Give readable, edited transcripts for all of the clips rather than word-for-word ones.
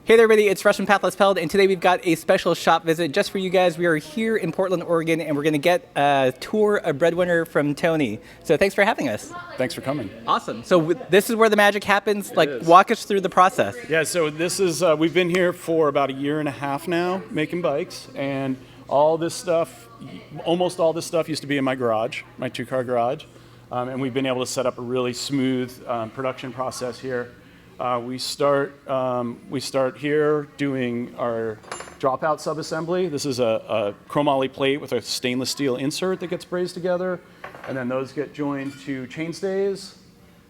Hey there, everybody, it's Russian Pathless Peld, and today we've got a special shop visit just for you guys. We are here in Portland, Oregon, and we're going to get a tour of Breadwinner from Tony. So thanks for having us. Thanks for coming. Awesome. So this is where the magic happens. Walk us through the process. Yeah, so this is, we've been here for about a year and a half now making bikes, and all this stuff, almost all this stuff used to be in my garage, my two-car garage, and we've been able to set up a really smooth production process here. We start here doing our dropout subassembly. This is a chromoly plate with a stainless steel insert that gets brazed together, and then those get joined to chainstays,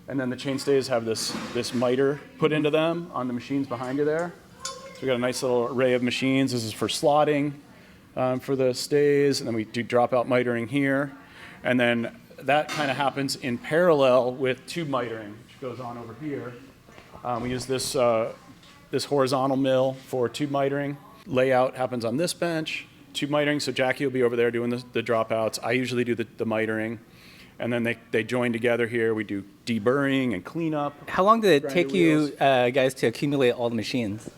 and then the chainstays have this miter put into them on the machines behind you there. So we got a nice little array of machines. This is for slotting for the stays, and then we do dropout mitering here, and then that kind of happens in parallel with tube mitering, which goes on over here. We use this horizontal mill for tube mitering. Layout happens on this bench, tube mitering, so Jackie will be over there doing the dropouts. I usually do the mitering, and then they join together here. We do deburring and cleanup. How long did it take you guys to accumulate all the machines?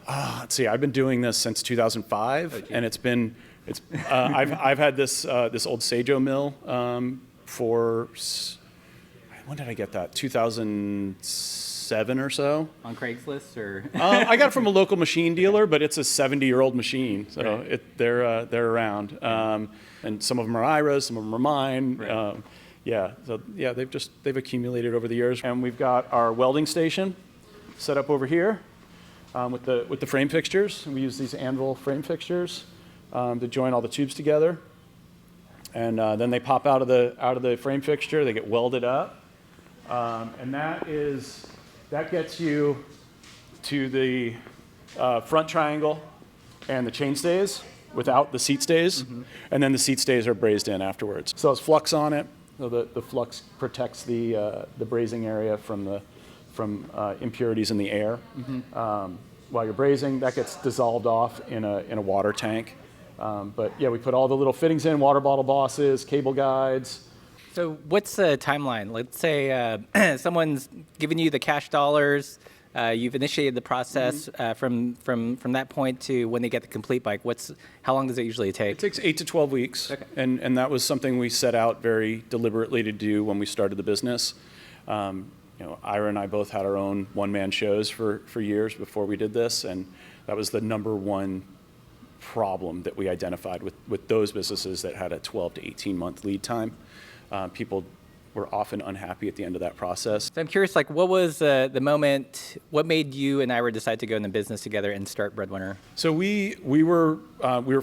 Let's see, I've been doing this since 2005, and I've had this old Seijo mill for, when did I get that? 2007 or so. On Craigslist, or? I got it from a local machine dealer, but it's a 70-year-old machine, so right. They're around. And some of them are Ira's, some of them are mine. Right. They've accumulated over the years. And we've got our welding station set up over here with the frame fixtures. And we use these anvil frame fixtures to join all the tubes together. And then they pop out of the frame fixture. They get welded up. And that gets you to the front triangle and the chain stays without the seat stays, and then the seat stays are brazed in afterwards. So it's flux on it, so the flux protects the brazing area from impurities in the air. While you're brazing, that gets dissolved off in a water tank. But yeah, we put all the little fittings in, water bottle bosses, cable guides. So what's the timeline? Let's say someone's given you the cash dollars, you've initiated the process from that point to when they get the complete bike. How long does it usually take? It takes 8 to 12 weeks, okay. And that was something we set out very deliberately to do when we started the business. Ira and I both had our own one-man shows for years before we did this, and that was the number one problem that we identified with those businesses that had a 12 to 18-month lead time. People were often unhappy at the end of that process. So I'm curious, what was the moment, what made you and Ira decide to go into business together and start Breadwinner? So we were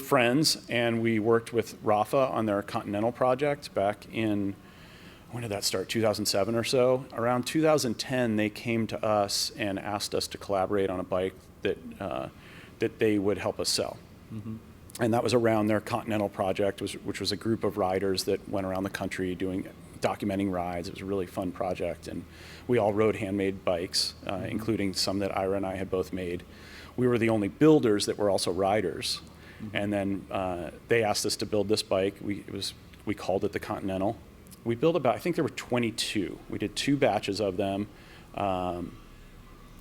friends, and we worked with Rafa on their Continental project back in, when did that start, 2007 or so? Around 2010, they came to us and asked us to collaborate on a bike that they would help us sell. And that was around their Continental project, which was a group of riders that went around the country documenting rides. It was a really fun project, and we all rode handmade bikes, including some that Ira and I had both made. We were the only builders that were also riders, and then they asked us to build this bike. We called it the Continental. We built I think there were 22. We did 2 batches of them, and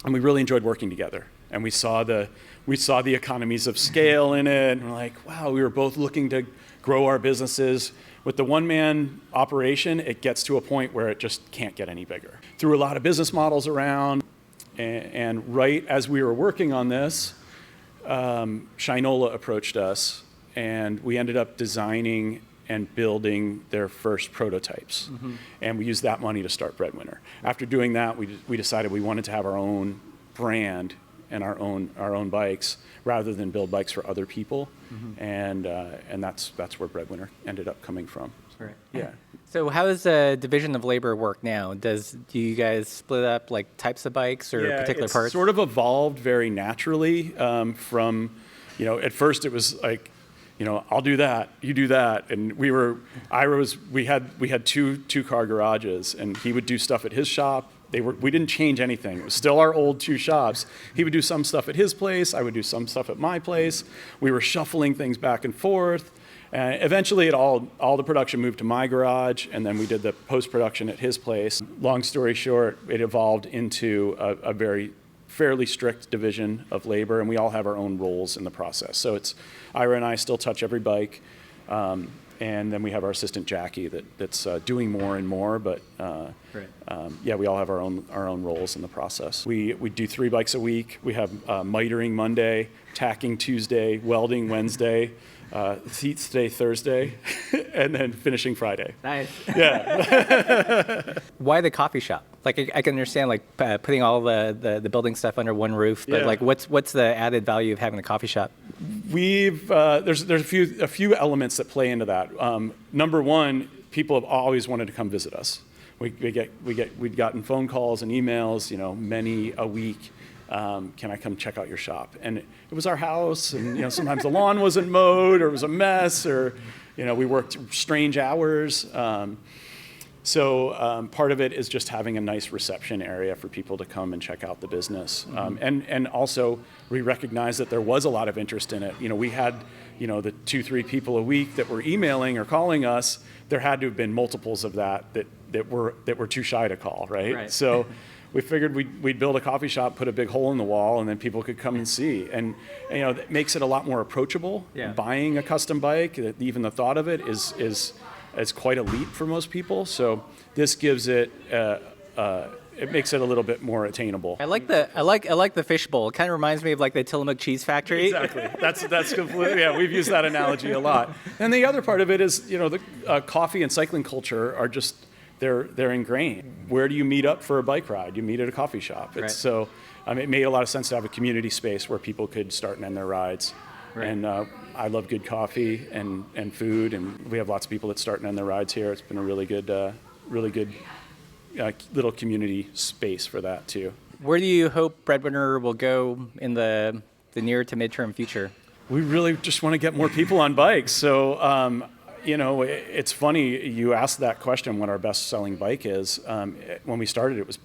we really enjoyed working together. And we saw the economies of scale in it, and we're like, wow, we were both looking to grow our businesses. With the one-man operation, it gets to a point where it just can't get any bigger. Threw a lot of business models around, and right as we were working on this, Shinola approached us, and we ended up designing and building their first prototypes. And we used that money to start Breadwinner. After doing that, we decided we wanted to have our own brand and our own bikes rather than build bikes for other people, and that's where Breadwinner ended up coming from. Right. Yeah. So how does the division of labor work now? Do you guys split up types of bikes or particular parts? It's sort of evolved very naturally from, at first it was like, I'll do that, you do that, and we had two-car garages, and he would do stuff at his shop. We didn't change anything. It was still our old 2 shops. He would do some stuff at his place. I would do some stuff at my place. We were shuffling things back and forth. Eventually, all the production moved to my garage, and then we did the post-production at his place. Long story short, it evolved into a very fairly strict division of labor, and we all have our own roles in the process. So it's Ira and I still touch every bike, and then we have our assistant Jackie that's doing more and more. But yeah, we all have our own roles in the process. We do 3 bikes a week. We have mitering Monday, tacking Tuesday, welding Wednesday, seats day Thursday, and then finishing Friday. Nice. Yeah. Why the coffee shop? Like I can understand like putting all the building stuff under one roof, but Yeah. like what's the added value of having the coffee shop? We've there's a few elements that play into that. Number one, people have always wanted to come visit us. We'd gotten phone calls and emails, many a week. Can I come check out your shop? And it was our house, and sometimes the lawn wasn't mowed, or it was a mess, or we worked strange hours. So part of it is just having a nice reception area for people to come and check out the business. And also we recognize that there was a lot of interest in it. We had, the 2-3 people a week that were emailing or calling us. There had to have been multiples of that were too shy to call, right? So we figured we'd build a coffee shop, put a big hole in the wall, and then people could come and see. And that makes it a lot more approachable. Yeah. Buying a custom bike, even the thought of it is quite a leap for most people. So this gives it, it makes it a little bit more attainable. I like the fishbowl. It kind of reminds me of like the Tillamook cheese factory. Exactly. That's completely, yeah, we've used that analogy a lot. And the other part of it is, the coffee and cycling culture are just, they're ingrained. Where do you meet up for a bike ride? You meet at a coffee shop. Right. So it made a lot of sense to have a community space where people could start and end their rides. Right. And I love good coffee and food, and we have lots of people that start and end their rides here. It's been a really good little community space for that too. Where do you hope Breadwinner will go in the near to midterm future? We really just want to get more people on bikes. So, it's funny you asked that question, what our best-selling bike is. When we started, it was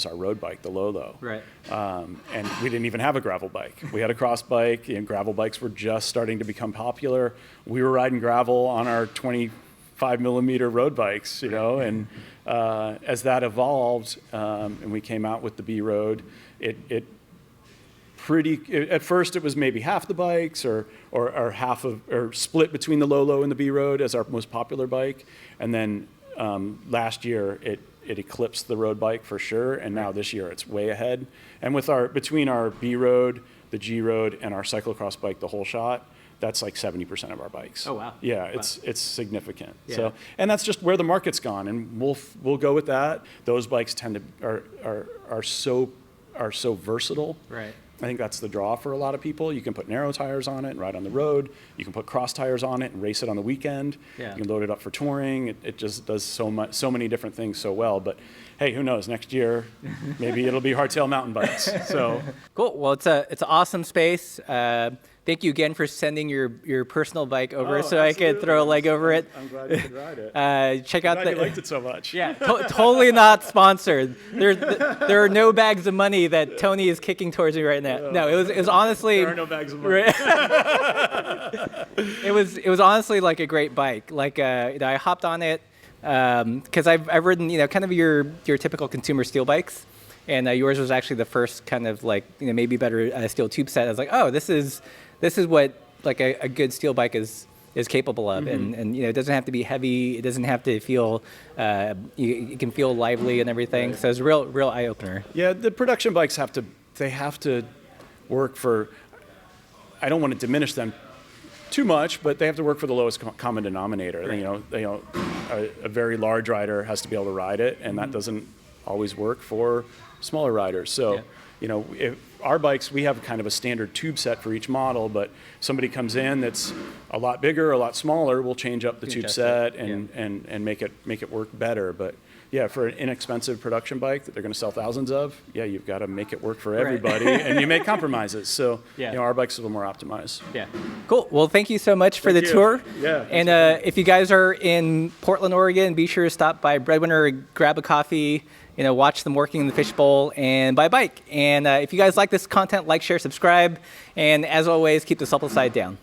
our road bike, the Lolo. Right. And we didn't even have a gravel bike. We had a cross bike, and gravel bikes were just starting to become popular. We were riding gravel on our 25-millimeter road bikes, and as that evolved, and we came out with the B Road, at first it was maybe half the bikes or split between the Lolo and the B Road as our most popular bike, and then last year it eclipsed the road bike for sure, and now this year it's way ahead. And between our B Road, the G Road, and our cyclocross bike, the Whole Shot, that's like 70% of our bikes. Oh wow! Yeah, wow. It's significant. Yeah. So, and that's just where the market's gone, and we'll go with that. Those bikes tend to are so versatile. Right. I think that's the draw for a lot of people. You can put narrow tires on it and ride on the road. You can put cross tires on it and race it on the weekend. Yeah. You can load it up for touring. It just does so many different things so well. But hey, who knows? Next year, maybe it'll be hardtail mountain bikes. So Cool. Well, it's an awesome space. Thank you again for sending your personal bike over so I could throw a leg over it. I'm glad you could ride it. Check out You liked it so much. Yeah, totally not sponsored. There are no bags of money that Tony is kicking towards me right now. No, it was honestly. There are no bags of money. It was honestly like a great bike. Like I hopped on it because I've ridden kind of your typical consumer steel bikes, and yours was actually the first kind of like maybe better steel tube set. I was like, oh, this is what like a good steel bike is capable of, and it doesn't have to be heavy. It doesn't have to feel. It can feel lively and everything. So it's a real eye opener. Yeah, the production bikes have to work for. I don't want to diminish them too much, but they have to work for the lowest common denominator. Right. A very large rider has to be able to ride it, and that doesn't always work for smaller riders. So. Yeah. If our bikes, we have kind of a standard tube set for each model, but somebody comes in that's a lot bigger, a lot smaller, we'll change up the tube set and make it work better. But yeah, for an inexpensive production bike that they're going to sell thousands of, you've got to make it work for everybody, and you make compromises. So our bike's a little more optimized. Yeah. Cool. Well, thank you so much for the tour. Yeah. And if you guys are in Portland, Oregon, be sure to stop by Breadwinner, grab a coffee. Watch them working in the fishbowl and buy a bike. And if you guys like this content, like, share, subscribe. And as always, keep the supple side down.